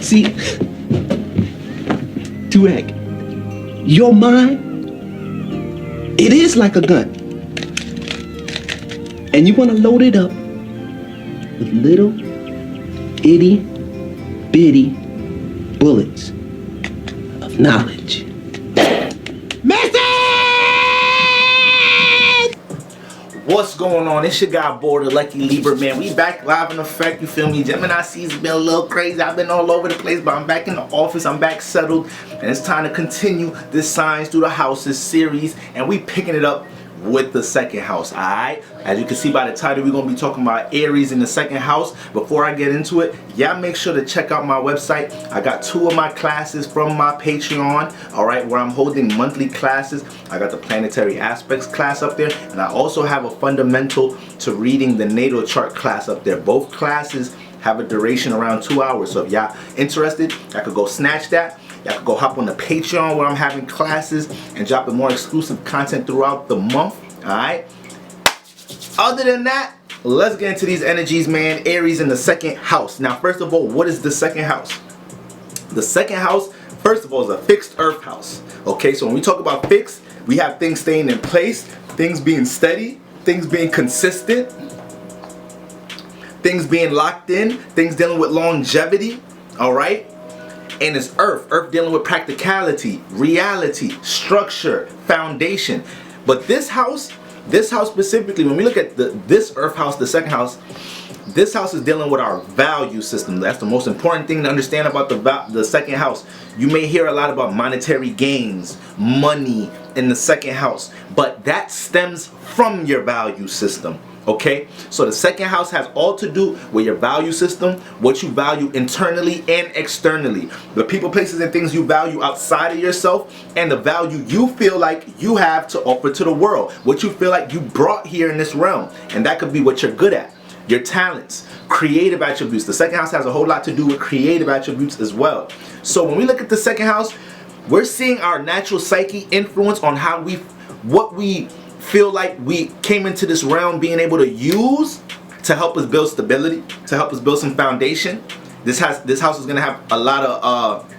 See, Turek, your mind, it is like a gun. And you want to load it up with little itty bitty bullets of knowledge. What's going on? It's your guy Border Lucky Libra, man. We back live in effect, you feel me? Gemini season's been a little crazy. I've been all over the place, but I'm back in the office. I'm back settled, and it's time to continue this Signs Through the Houses series, and we picking it up with the second house. Alright, as you can see by the title, we're gonna be talking about Aries in the second house. Before I get into it, y'all make sure to check out my website. I got 2 of my classes from my Patreon, alright, where I'm holding monthly classes. I got the planetary aspects class up there, and I also have a fundamental to reading the natal chart class up there. Both classes have a duration around 2 hours, so if y'all interested, I could go snatch that. Y'all can go hop on the Patreon where I'm having classes and dropping more exclusive content throughout the month. Alright. Other than that, let's get into these energies, man. Aries in the second house. Now, first of all, what is the second house? The second house, first of all, is a fixed earth house. Okay, so when we talk about fixed, we have things staying in place, things being steady, things being consistent, things being locked in, things dealing with longevity. Alright. And it's earth dealing with practicality, reality, structure, foundation. But this house specifically, when we look at this earth house, the second house, this house is dealing with our value system. That's the most important thing to understand about the second house. You may hear a lot about monetary gains, money in the second house, but that stems from your value system. Okay, so the second house has all to do with your value system, what you value internally and externally, the people, places, and things you value outside of yourself, and the value you feel like you have to offer to the world, what you feel like you brought here in this realm. And that could be what you're good at, your talents, creative attributes. The second house has a whole lot to do with creative attributes as well. So when we look at the second house, we're seeing our natural psyche influence on how what we feel like we came into this realm being able to use to help us build stability, to help us build some foundation. This house is gonna have a lot of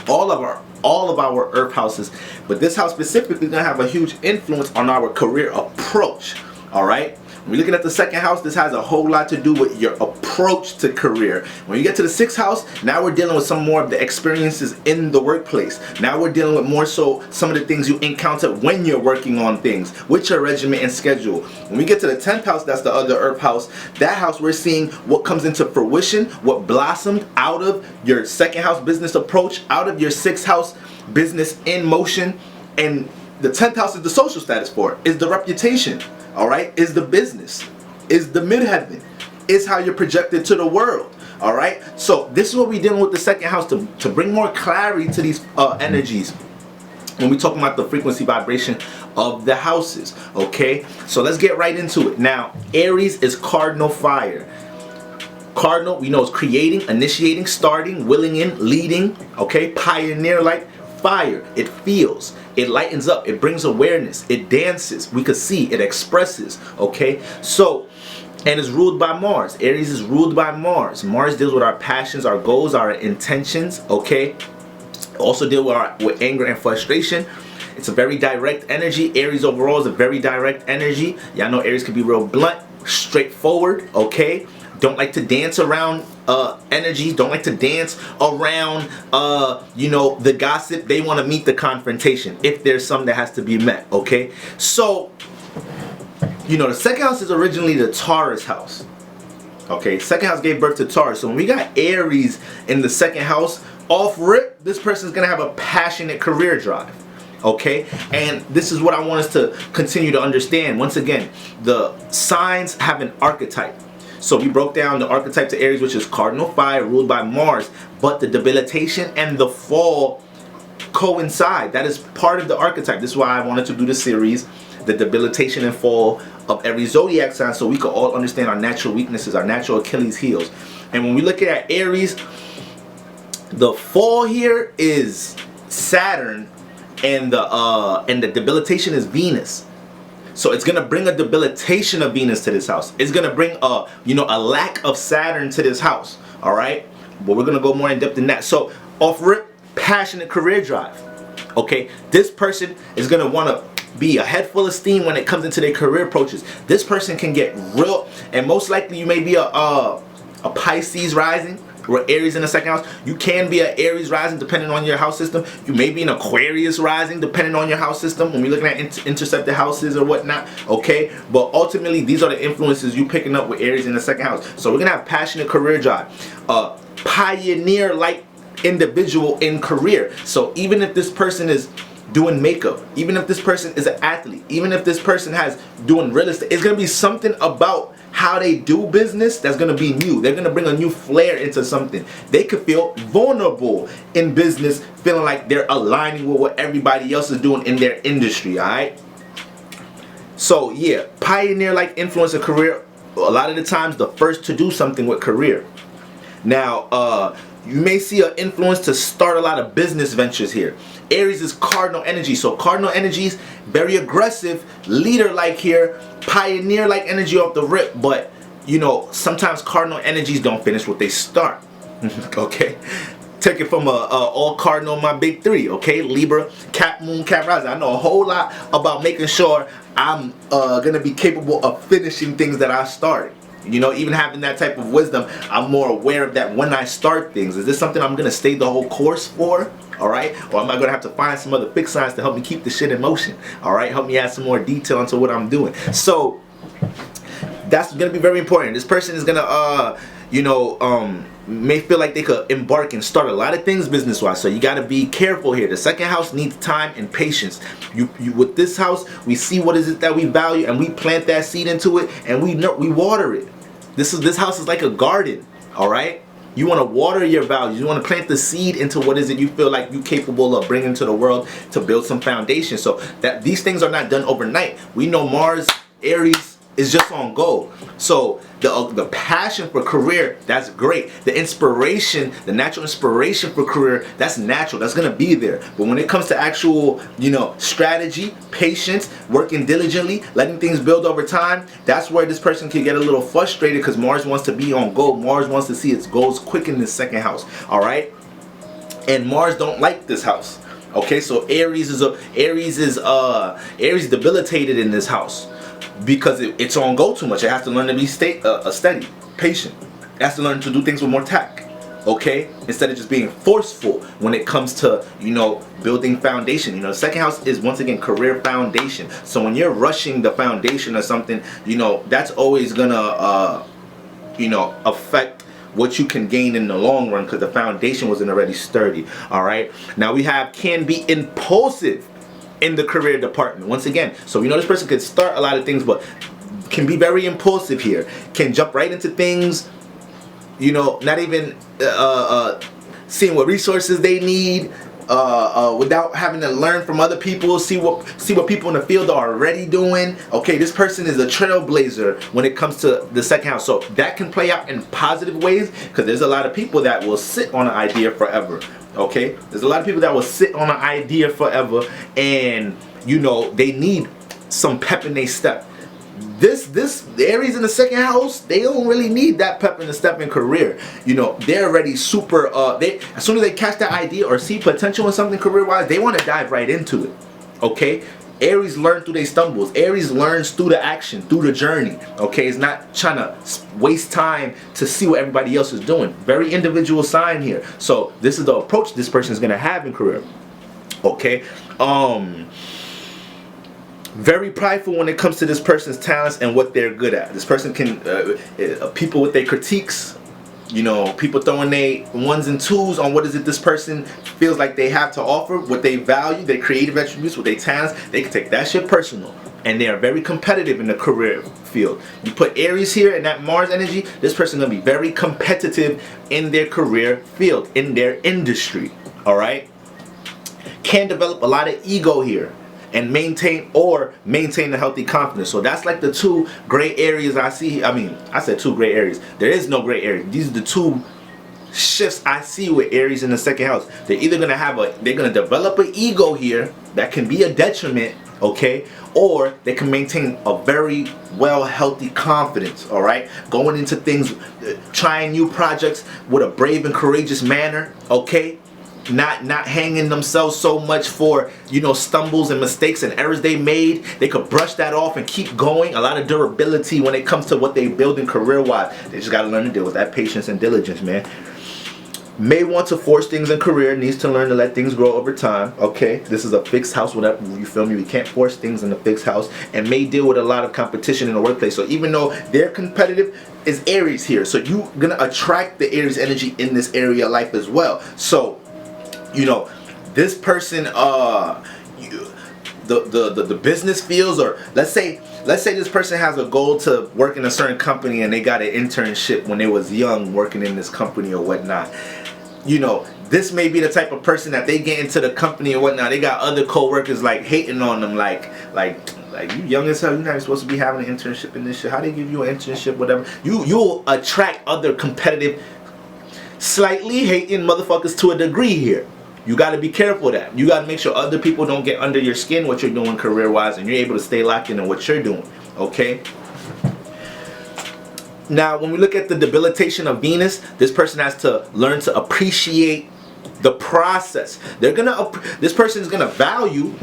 all of our earth houses, but this house specifically is gonna have a huge influence on our career approach. All right. When we're looking at the second house, this has a whole lot to do with your approach to career. When you get to the sixth house, now we're dealing with some more of the experiences in the workplace. Now we're dealing with more so some of the things you encounter when you're working on things with your regimen and schedule. When we get to the 10th house, that's the other earth house. That house, we're seeing what comes into fruition, what blossomed out of your second house business approach, out of your sixth house business in motion. And the 10th house is the social status for it, is the reputation. Alright, is the business, is the midheaven, is how you're projected to the world. Alright, so this is what we're dealing with the second house to bring more clarity to these energies when we're talking about the frequency vibration of the houses. Okay, so let's get right into it. Now, Aries is cardinal fire. Cardinal, we know, is creating, initiating, starting, willing in, leading. Okay, pioneer like. Fire, it feels, it lightens up, it brings awareness, it dances, we could see, it expresses. Okay, so, and it's ruled by Mars. Aries is ruled by Mars. Mars deals with our passions, our goals, our intentions. Okay, also deal with anger and frustration. It's a very direct energy. Aries overall is a very direct energy. Y'all know Aries can be real blunt, straightforward. Okay, don't like to dance around energies, don't like to dance around you know, the gossip. They want to meet the confrontation if there's some that has to be met. Okay, so you know, the second house is originally the Taurus house. Okay, second house gave birth to Taurus. So when we got Aries in the second house, off rip, this person's gonna have a passionate career drive. Okay, and this is what I want us to continue to understand. Once again, the signs have an archetype. So we broke down the archetype to Aries, which is cardinal fire, ruled by Mars, but the debilitation and the fall coincide. That is part of the archetype. This is why I wanted to do the series, the debilitation and fall of every zodiac sign, so we could all understand our natural weaknesses, our natural Achilles heels. And when we look at Aries, the fall here is Saturn, and the debilitation is Venus. So it's gonna bring a debilitation of Venus to this house. It's gonna bring a lack of Saturn to this house. All right, but we're gonna go more in depth in that. So off rip, passionate career drive. Okay, this person is gonna want to be a head full of steam when it comes into their career approaches. This person can get real, and most likely you may be a Pisces rising or Aries in the second house. You can be an Aries rising depending on your house system. You may be an Aquarius rising depending on your house system when we're looking at intercepted houses or whatnot. Okay, but ultimately these are the influences you picking up with Aries in the second house. So we're gonna have passionate career drive, pioneer like individual in career. So even if this person is doing makeup, even if this person is an athlete, even if this person has doing real estate, it's gonna be something about how they do business that's gonna be new. They're gonna bring a new flair into something. They could feel vulnerable in business, feeling like they're aligning with what everybody else is doing in their industry. All right, so yeah, pioneer like influence a career. A lot of the times the first to do something with career. Now you may see an influence to start a lot of business ventures here. Aries is cardinal energy, so cardinal energies, very aggressive, leader-like here, pioneer-like energy off the rip, but you know, sometimes cardinal energies don't finish what they start. Okay? Take it from all cardinal, my big three, okay? Libra, Cap, Moon, Cap, Rising. I know a whole lot about making sure I'm gonna be capable of finishing things that I started. You know, even having that type of wisdom, I'm more aware of that when I start things. Is this something I'm gonna stay the whole course for? All right, or am I gonna have to find some other fixed signs to help me keep the shit in motion? All right, help me add some more detail into what I'm doing. So that's gonna be very important. This person is gonna may feel like they could embark and start a lot of things business wise, so you got to be careful here. The second house needs time and patience. You with this house, we see what is it that we value, and we plant that seed into it, and we water it. This house is like a garden. All right, you want to water your values. You want to plant the seed into what is it you feel like you're capable of bringing to the world to build some foundation. So that these things are not done overnight. We know Mars, Aries is just on go. So the passion for career, that's great. The inspiration, the natural inspiration for career, that's natural. That's gonna be there. But when it comes to actual, strategy, patience, working diligently, letting things build over time, that's where this person can get a little frustrated because Mars wants to be on go. Mars wants to see its goals quick in this second house. All right, and Mars don't like this house. Okay, so Aries is debilitated in this house, because it's on go too much. It has to learn to be steady, patient. It has to learn to do things with more tact, okay? Instead of just being forceful when it comes to, building foundation. The second house is, once again, career foundation. So when you're rushing the foundation or something, that's always gonna, affect what you can gain in the long run, because the foundation wasn't already sturdy. All right, now we have can be impulsive in the career department. Once again, so this person could start a lot of things, but can be very impulsive here, can jump right into things, not even seeing what resources they need, without having to learn from other people, see what people in the field are already doing. Okay, this person is a trailblazer when it comes to the second house. So that can play out in positive ways, because there's a lot of people that will sit on an idea forever. Okay, there's a lot of people that will sit on an idea forever, and they need some pep in their step. The Aries in the second house, they don't really need that pep in the step in career. They're already super. As soon as they catch that idea or see potential in something career wise, they want to dive right into it. Okay, Aries learn through their stumbles. Aries learns through the action, through the journey. Okay, it's not trying to waste time to see what everybody else is doing. Very individual sign here. So this is the approach this person is gonna have in career. Okay, very prideful when it comes to this person's talents and what they're good at. This person can people with their critiques, people throwing their ones and twos on what is it this person feels like they have to offer, what they value, their creative attributes, what they talents. They can take that shit personal, and they are very competitive in the career field. You put Aries here and that Mars energy, this person gonna be very competitive in their career field, in their industry. All right, can develop a lot of ego here and maintain a healthy confidence. So that's like the two gray areas I see. I said two gray areas. There is no gray area. These are the two shifts I see with Aries in the second house. They're either gonna develop an ego here that can be a detriment okay? Or they can maintain a very well healthy confidence, all right? Going into things, trying new projects with a brave and courageous manner, okay? Not hanging themselves so much for, you know, stumbles and mistakes and errors they made. They could brush that off and keep going. A lot of durability when it comes to what they build in career-wise. They just got to learn to deal with that patience and diligence, man. May want to force things in career, needs to learn to let things grow over time, okay? This is a fixed house, whatever, you feel me? We can't force things in a fixed house, and may deal with a lot of competition in the workplace. So even though they're competitive, is Aries here. So you're gonna attract the Aries energy in this area of life as well. So, you know, this person, the business fields, or let's say this person has a goal to work in a certain company and they got an internship when they was young working in this company or whatnot. You know, this may be the type of person that they get into the company and whatnot. They got other co-workers like hating on them, like you young as hell, you're not supposed to be having an internship in this shit. How they give you an internship, whatever. You'll attract other competitive, slightly hating motherfuckers to a degree here. You got to be careful of that. You got to make sure other people don't get under your skin what you're doing career-wise, and you're able to stay locked in on what you're doing, okay? Now, when we look at the debilitation of Venus, this person has to learn to appreciate the process. This person is gonna value,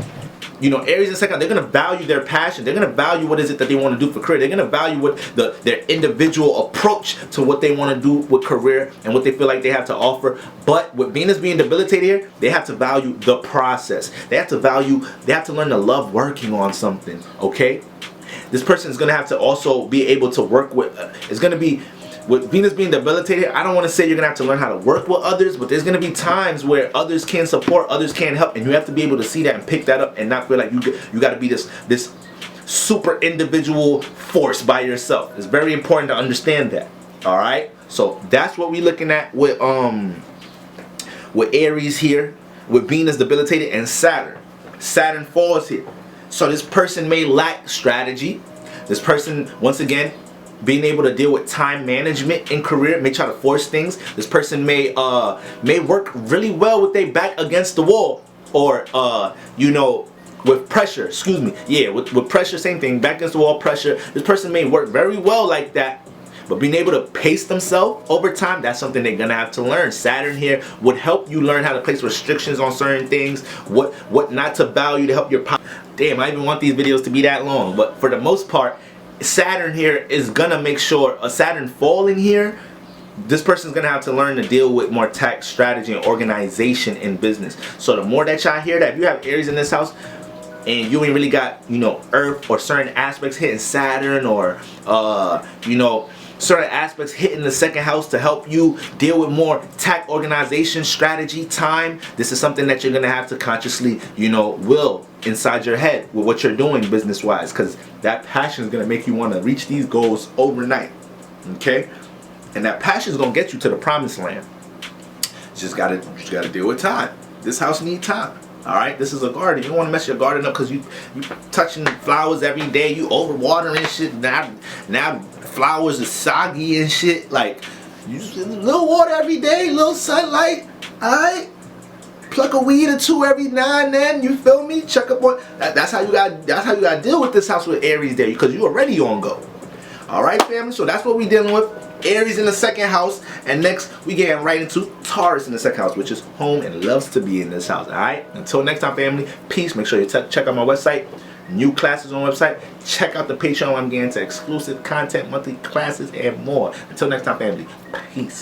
you know, Aries and second, they're gonna value their passion. They're gonna value what is it that they want to do for career. They're gonna value what their individual approach to what they want to do with career and what they feel like they have to offer. But with Venus being debilitated here, they have to value the process. They have to learn to love working on something, okay? This person is going to have to also be able to work with, it's going to be, with Venus being debilitated, I don't want to say you're going to have to learn how to work with others, but there's going to be times where others can support, others can help, and you have to be able to see that and pick that up and not feel like you got to be this super individual force by yourself. It's very important to understand that, all right? So that's what we're looking at with Aries here, with Venus debilitated and Saturn. Saturn falls here. So this person may lack strategy. This person, once again, being able to deal with time management in career, may try to force things. This person may work really well with their back against the wall, or you know, with pressure. Excuse me. Yeah, with pressure, same thing. Back against the wall, pressure. This person may work very well like that. But being able to pace themselves over time, that's something they're gonna have to learn. Saturn here would help you learn how to place restrictions on certain things, what not to value to help your power. Damn, I even want these videos to be that long. But for the most part, Saturn here is gonna make sure, a Saturn falling here, this person's gonna have to learn to deal with more tact, strategy, and organization in business. So the more that y'all hear that, if you have Aries in this house, and you ain't really got, you know, Earth or certain aspects hitting Saturn, or you know, certain aspects hitting the second house to help you deal with more tact, organization, strategy, time, this is something that you're gonna have to consciously, you know, will inside your head with what you're doing business wise, because that passion is gonna make you want to reach these goals overnight, okay? And that passion is gonna get you to the promised land. Just gotta deal with time. This house needs time. All right, this is a garden. You don't want to mess your garden up because you touching flowers every day. You overwatering shit. Now flowers are soggy and shit. Like, you just a little water every day, little sunlight. All right, pluck a weed or two every now and then. You feel me? Check up on. That's how you got. That's how you got to deal with this house with Aries there, because you already on go. All right, family. So that's what we dealing with. Aries in the second house, and next we getting right into Taurus in the second house, which is home and loves to be in this house. All right, until next time, family, peace. Make sure you check out my website, new classes on the website. Check out the Patreon. I'm getting to exclusive content, monthly classes, and more. Until next time, family, peace.